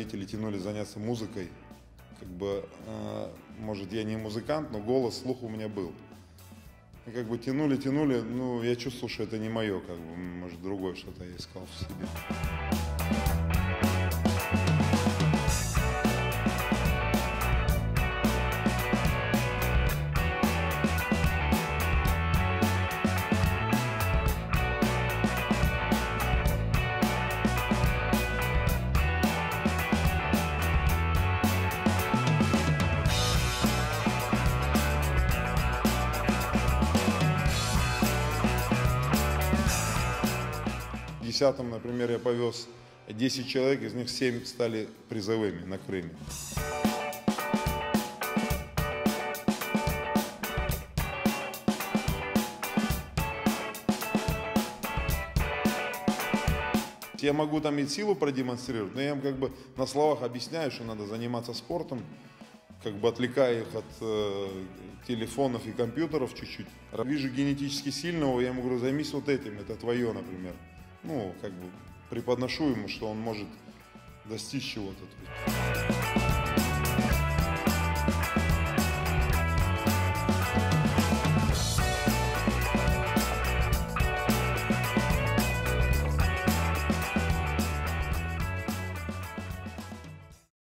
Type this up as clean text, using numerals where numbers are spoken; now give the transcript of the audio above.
родители тянули заняться музыкой. Как бы, может, я не музыкант, но голос, слух у меня был. И как бы тянули, ну, я чувствовал, что это не мое, как бы, может, другое что-то я искал в себе. В 2010-м, например, я повез 10 человек, из них 7 стали призовыми на Крыме. Я могу там и силу продемонстрировать, но я им как бы на словах объясняю, что надо заниматься спортом, как бы отвлекая их от телефонов и компьютеров чуть-чуть. Вижу генетически сильного, я ему говорю, займись вот этим, это твое, например. Ну, как бы преподношу ему, что он может достичь чего-то.